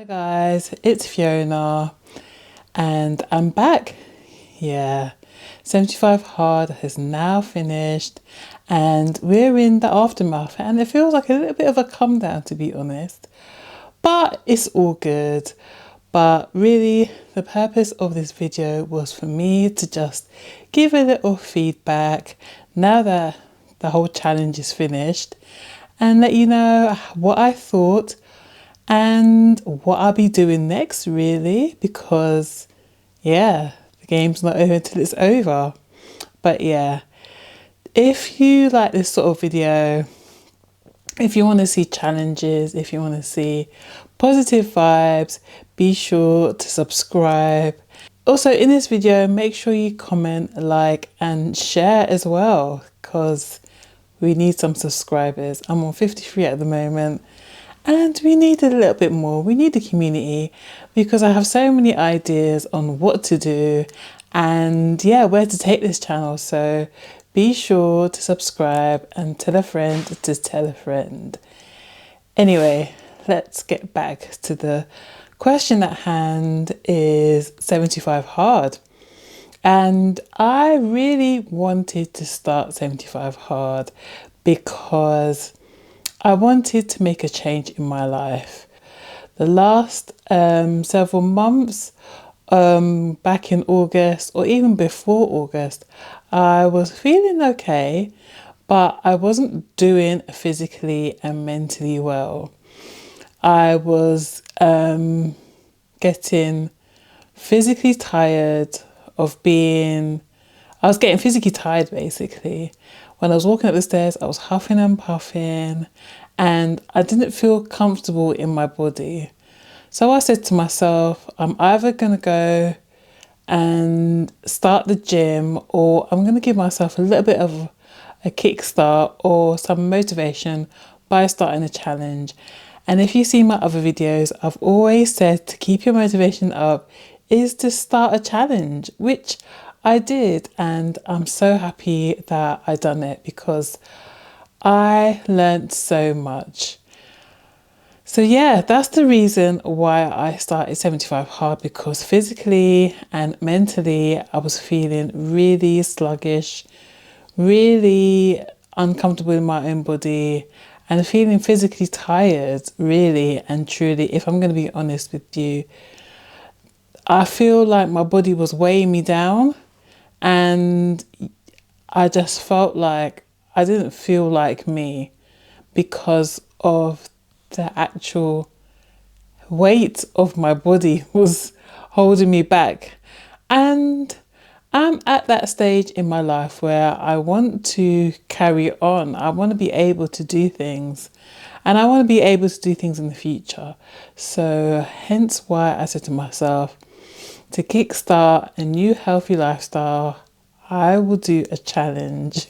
Hi guys, it's Fiona and I'm back. Yeah, 75 Hard has now finished and we're in the aftermath and it feels like a little bit of a come down, to be honest, but it's all good. But really the purpose of this video was for me to just give a little feedback now that the whole challenge is finished and let you know what I thought and what I'll be doing next, really, because yeah, the game's not over until it's over. But yeah, if you like this sort of video, if you want to see challenges, if you want to see positive vibes, be sure to subscribe. Also in this video, make sure you comment, like and share as well, because we need some subscribers. I'm on 53 at the moment. And we need a little bit more. We need a community because I have so many ideas on what to do and yeah, where to take this channel. So be sure to subscribe and tell a friend to tell a friend. Anyway, let's get back to the question at hand. Is 75 hard? And I really wanted to start 75 hard because I wanted to make a change in my life. The last several months, back in August or even before August, I was feeling okay, but I wasn't doing physically and mentally well. I was getting physically tired of being, I was getting physically tired basically. When I was walking up the stairs, I was huffing and puffing and I didn't feel comfortable in my body. So I said to myself, I'm either going to go and start the gym or I'm going to give myself a little bit of a kickstart or some motivation by starting a challenge. And if you see my other videos, I've always said to keep your motivation up is to start a challenge, which I did, and I'm so happy that I done it because I learned so much. So yeah, that's the reason why I started 75 Hard, because physically and mentally I was feeling really sluggish, really uncomfortable in my own body and feeling physically tired, really and truly. If I'm going to be honest with you, I feel like my body was weighing me down. And I just felt like I didn't feel like me because of the actual weight of my body was holding me back. And I'm at that stage in my life where I want to carry on. I want to be able to do things and I want to be able to do things in the future. So hence why I said to myself, to kickstart a new healthy lifestyle, I will do a challenge.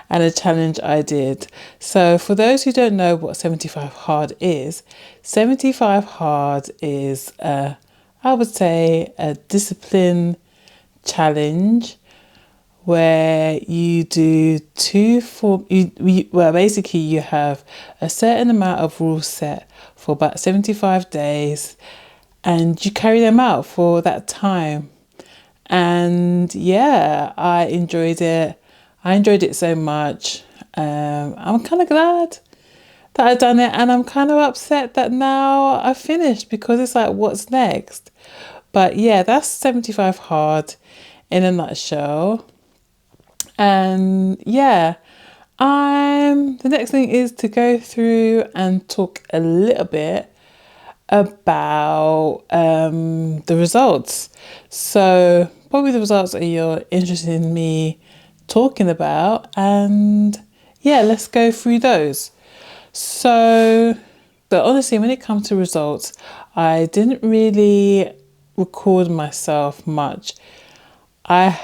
And a challenge I did. So for those who don't know what 75 Hard is, 75 Hard is, I would say, a discipline challenge where you do basically you have a certain amount of rules set for about 75 days and you carry them out for that time. And yeah, I enjoyed it. I enjoyed it so much. I'm kind of glad that I've done it and I'm kind of upset that now I've finished because it's like, what's next? But yeah, that's 75 Hard in a nutshell. And yeah, the next thing is to go through and talk a little bit about the results. So probably the results that you're interested in me talking about, and yeah, let's go through those. So honestly, when it comes to results, I didn't really record myself much. I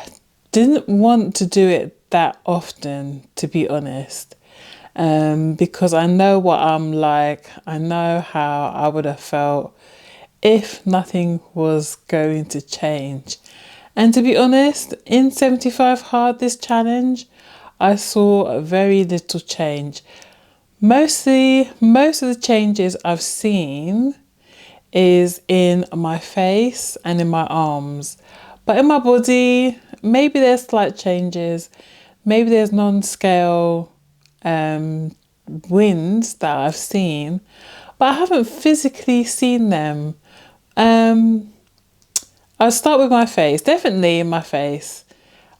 didn't want to do it that often, to be honest. Because I know what I'm like. I know how I would have felt if nothing was going to change. And to be honest, in 75 Hard, this challenge, I saw very little change. Most of the changes I've seen is in my face and in my arms. But in my body, maybe there's slight changes. Maybe there's non-scale wins that I've seen, but I haven't physically seen them. I'll start with my face, definitely in my face.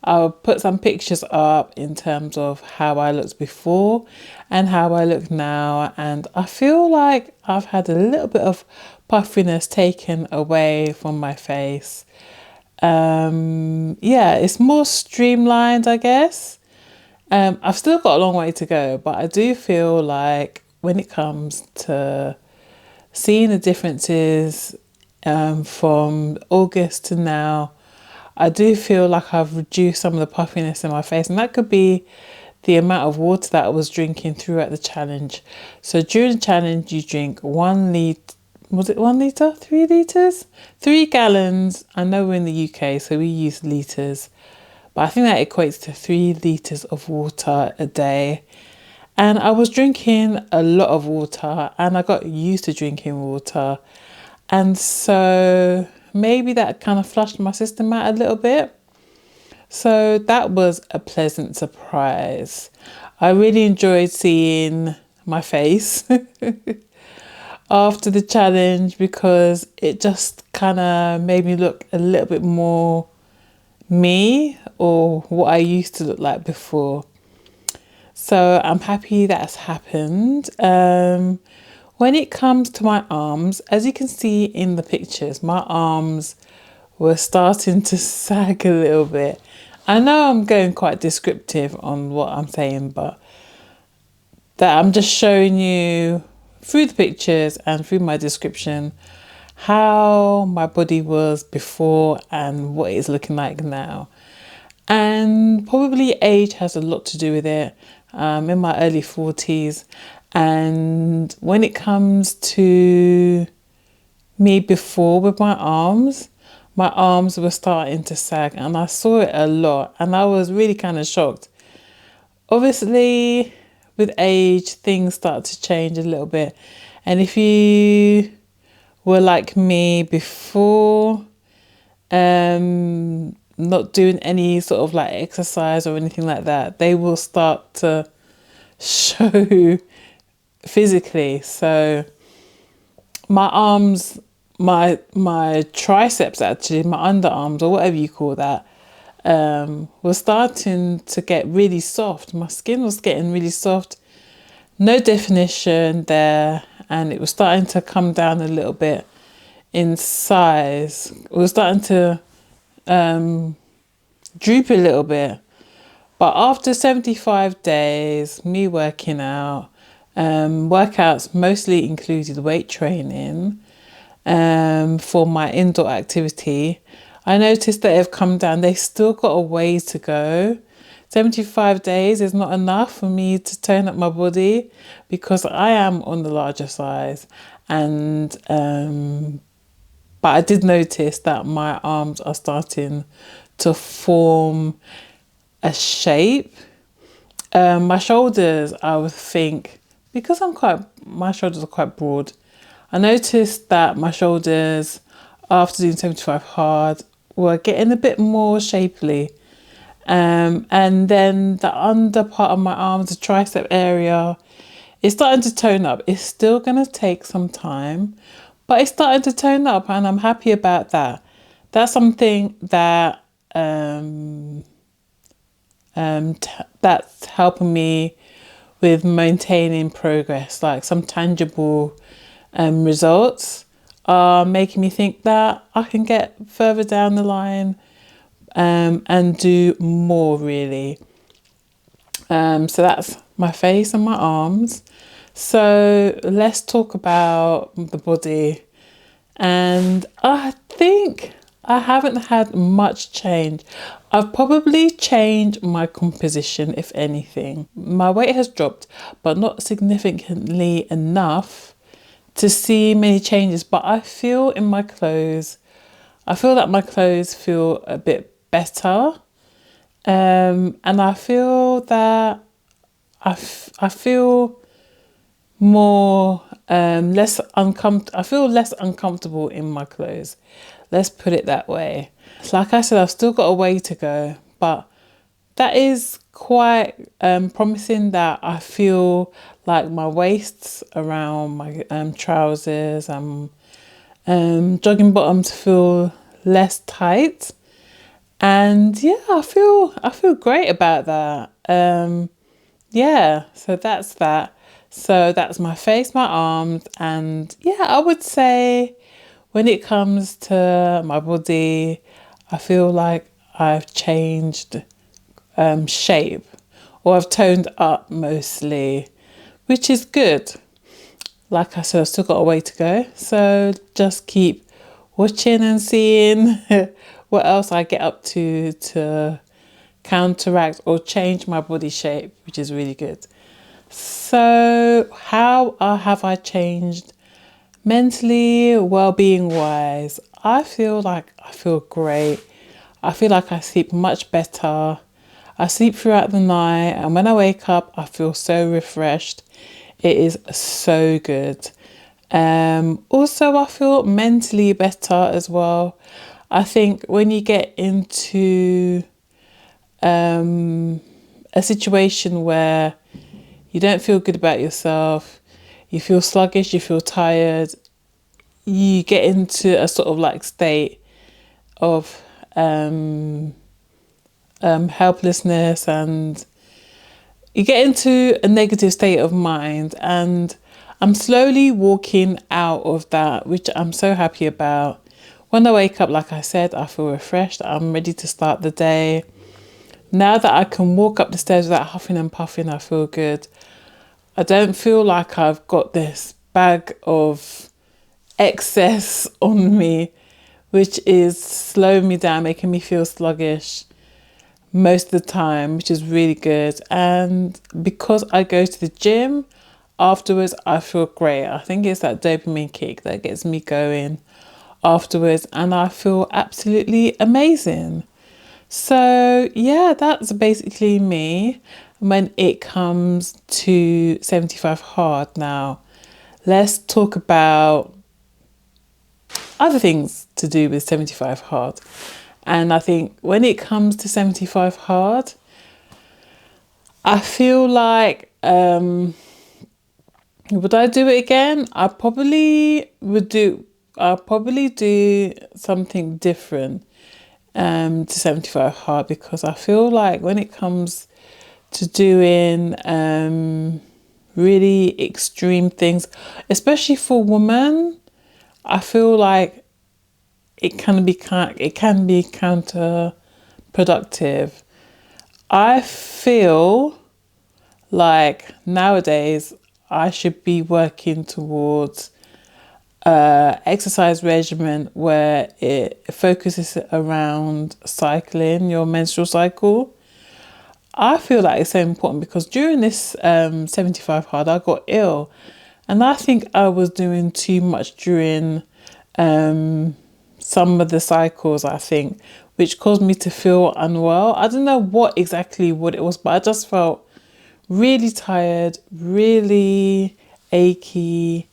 I'll put some pictures up in terms of how I looked before and how I look now. And I feel like I've had a little bit of puffiness taken away from my face. Yeah, it's more streamlined, I guess. I've still got a long way to go, but I do feel like when it comes to seeing the differences from August to now, I do feel like I've reduced some of the puffiness in my face, and that could be the amount of water that I was drinking throughout the challenge. So during the challenge, you drink 1 litre, was it 1 litre? 3 litres? 3 gallons. I know we're in the UK, so we use litres, but I think that equates to 3 litres of water a day. And I was drinking a lot of water, and I got used to drinking water. And so maybe that kind of flushed my system out a little bit. So that was a pleasant surprise. I really enjoyed seeing my face after the challenge because it just kind of made me look a little bit more me, or what I used to look like before. So I'm happy that's happened. When it comes to my arms, as you can see in the pictures, my arms were starting to sag a little bit. I know I'm going quite descriptive on what I'm saying, but that I'm just showing you through the pictures and through my description how my body was before and what it's looking like now. And probably age has a lot to do with it. I'm in my early 40s, and when it comes to me before with my arms were starting to sag, and I saw it a lot, and I was really kind of shocked. Obviously, with age, things start to change a little bit. And if you were like me before, not doing any sort of like exercise or anything like that, they will start to show physically. So my arms, my triceps, actually, my underarms, or whatever you call that, was starting to get really soft. My skin was getting really soft, no definition there, and it was starting to come down a little bit in size. It was starting to droop a little bit. But after 75 days, me working out, workouts mostly included weight training for my indoor activity, I noticed that they've come down. They still got a ways to go. 75 days is not enough for me to tone up my body because I am on the larger size. And but I did notice that my arms are starting to form a shape. My shoulders, I would think, because my shoulders are quite broad, I noticed that my shoulders, after doing 75 hard, were getting a bit more shapely. And then the under part of my arms, the tricep area, is starting to tone up. It's still going to take some time, but it's starting to tone up, and I'm happy about that. That's something that that's helping me with maintaining progress. Like some tangible results are making me think that I can get further down the line and do more, really. So that's my face and my arms. So let's talk about the body. And I think I haven't had much change. I've probably changed my composition, if anything. My weight has dropped, but not significantly enough to see many changes. But I feel in my clothes, I feel that my clothes feel a bit better. And I feel that I feel more less uncomfortable. I feel less uncomfortable in my clothes. Let's put it that way. Like I said, I've still got a way to go, but that is quite promising that I feel like my waists around my trousers and jogging bottoms feel less tight. And yeah, I feel great about that. Yeah, so that's that. So that's my face, my arms, and yeah, I would say when it comes to my body, I feel like I've changed shape, or I've toned up mostly, which is good. Like I said, I've still got a way to go. So just keep watching and seeing what else I get up to counteract or change my body shape, which is really good. So how have I changed mentally, well-being wise? I feel like I feel great. I feel like I sleep much better. I sleep throughout the night, and when I wake up, I feel so refreshed. It is so good. Also, I feel mentally better as well. I think when you get into a situation where you don't feel good about yourself, you feel sluggish, you feel tired, you get into a sort of like state of helplessness, and you get into a negative state of mind. And I'm slowly walking out of that, which I'm so happy about. When I wake up, like I said, I feel refreshed. I'm ready to start the day. Now that I can walk up the stairs without huffing and puffing, I feel good. I don't feel like I've got this bag of excess on me, which is slowing me down, making me feel sluggish most of the time, which is really good. And because I go to the gym afterwards, I feel great. I think it's that dopamine kick that gets me going afterwards, and I feel absolutely amazing. So yeah, that's basically me when it comes to 75 hard. Now let's talk about other things to do with 75 hard. And I think when it comes to 75 hard, I feel like would I do it again? I probably would do. I'll probably do something different to 75 hard, because I feel like when it comes to doing really extreme things, especially for women, I feel like it can be counterproductive. I feel like nowadays I should be working towards exercise regimen where it focuses around cycling, your menstrual cycle. I feel like it's so important because during this 75 hard, I got ill, and I think I was doing too much during some of the cycles, I think, which caused me to feel unwell. I don't know what it was, but I just felt really tired, really achy,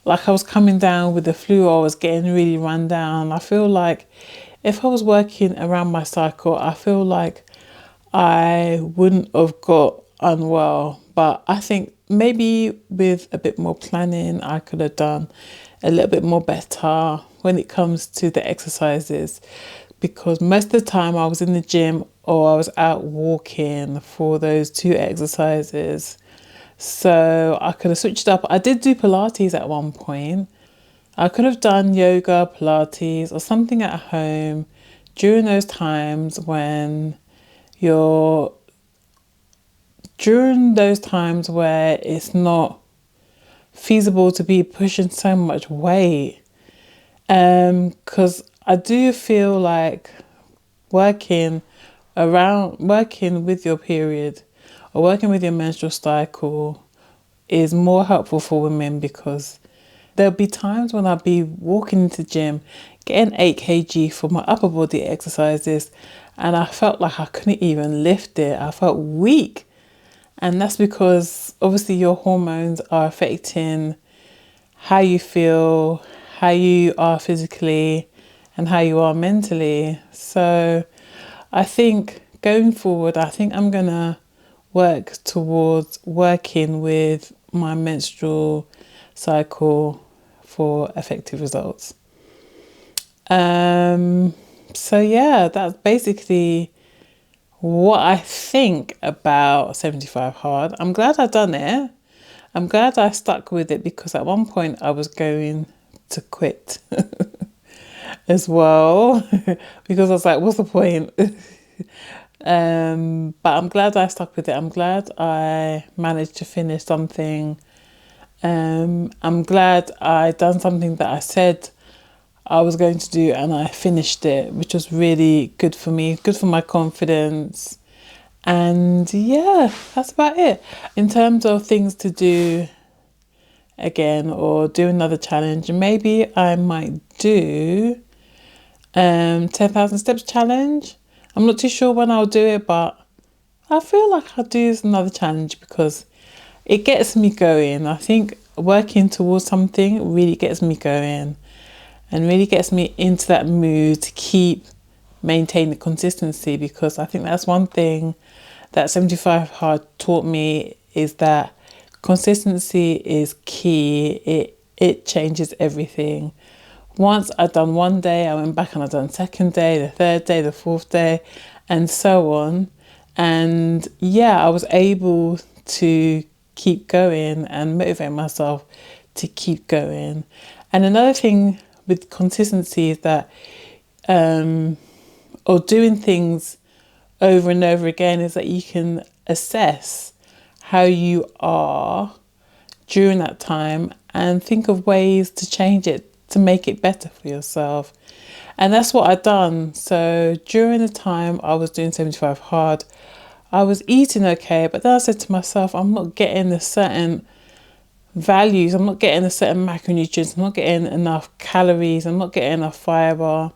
like I was coming down with the flu, or I was getting really run down. I feel like if I was working around my cycle, I feel like I wouldn't have got unwell. But I think maybe with a bit more planning, I could have done a little bit more better when it comes to the exercises, because most of the time I was in the gym or I was out walking for those two exercises. So I could have switched up. I did do Pilates at one point. I could have done yoga, Pilates, or something at home during those times when where it's not feasible to be pushing so much weight. Because I do feel like working with your period or working with your menstrual cycle is more helpful for women, because there'll be times when I'll be walking into the gym, getting 8 kg for my upper body exercises, and I felt like I couldn't even lift it. I felt weak. And that's because obviously your hormones are affecting how you feel, how you are physically, and how you are mentally. So I think going forward, I think I'm gonna work towards working with my menstrual cycle for effective results. So yeah, that's basically what I think about 75 hard. I'm glad I've done it. I'm glad I stuck with it because at one point I was going to quit as well because I was like, what's the point? But I'm glad I stuck with it. I'm glad I managed to finish something. I'm glad I done something that I said I was going to do and I finished it, which was really good for me, good for my confidence. And yeah, that's about it. In terms of things to do again or do another challenge, maybe I might do 10,000 steps challenge. I'm not too sure when I'll do it, but I feel like I'll do another challenge because it gets me going. I think working towards something really gets me going and really gets me into that mood to keep maintaining consistency, because I think that's one thing that 75 hard taught me, is that consistency is key. It changes everything. Once I'd done one day, I went back and I'd done second day, the third day, the fourth day, and so on. And yeah, I was able to keep going and motivate myself to keep going. And another thing with consistency is that, or doing things over and over again, is that you can assess how you are during that time and think of ways to change it to make it better for yourself. And that's what I've done. So during the time I was doing 75 hard, I was eating okay, but then I said to myself, I'm not getting the certain values, I'm not getting a certain macronutrients, I'm not getting enough calories, I'm not getting enough fiber.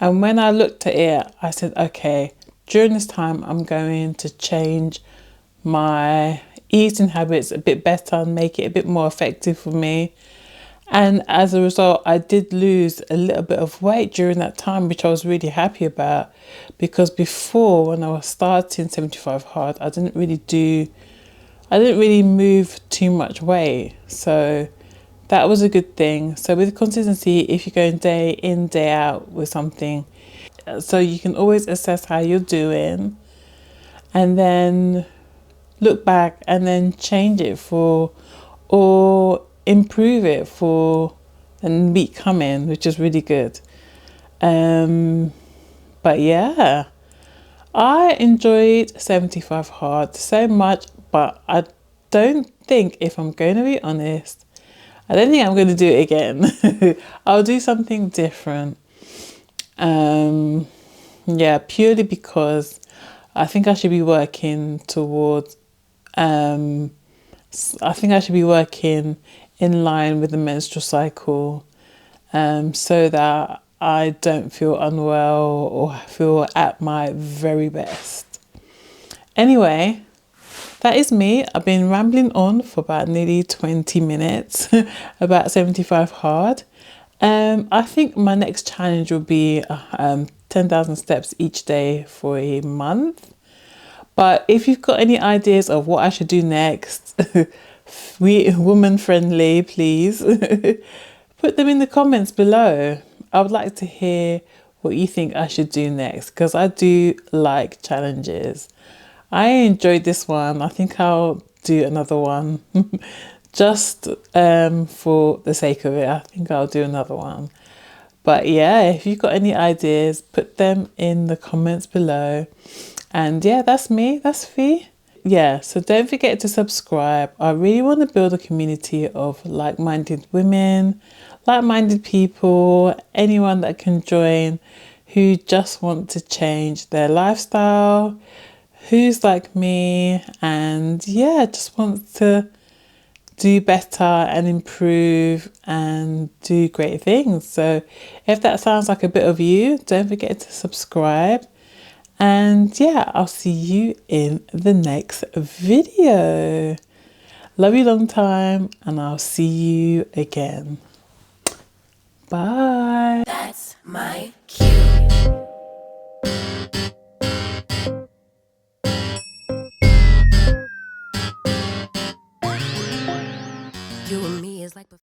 And when I looked at it, I said, okay, during this time I'm going to change my eating habits a bit better and make it a bit more effective for me. And as a result, I did lose a little bit of weight during that time, which I was really happy about, because before, when I was starting 75 hard, I didn't really move too much weight. So that was a good thing. So with consistency, if you're going day in, day out with something, so you can always assess how you're doing and then look back and then change it for, or improve it for the week coming, which is really good. But yeah, I enjoyed 75 hard so much, but I don't think, if I'm going to be honest, I don't think I'm going to do it again. I'll do something different. Yeah, purely because I think I should be working towards, I think I should be working in line with the menstrual cycle, so that I don't feel unwell or feel at my very best. Anyway, that is me. I've been rambling on for about nearly 20 minutes about 75 hard. I think my next challenge will be 10,000 steps each day for a month. But if you've got any ideas of what I should do next, woman friendly, please put them in the comments below. I would like to hear what you think I should do next, because I do like challenges. I enjoyed this one. I think I'll do another one just for the sake of it. I think I'll do another one. But yeah, if you've got any ideas, put them in the comments below. And yeah, that's me. That's Fee. Yeah, so don't forget to subscribe. I really want to build a community of like-minded women, like-minded people, anyone that can join who just want to change their lifestyle, who's like me, and yeah, just wants to do better and improve and do great things. So if that sounds like a bit of you, don't forget to subscribe. And yeah, I'll see you in the next video. Love you long time, and I'll see you again. Bye. That's my cue. You and me is like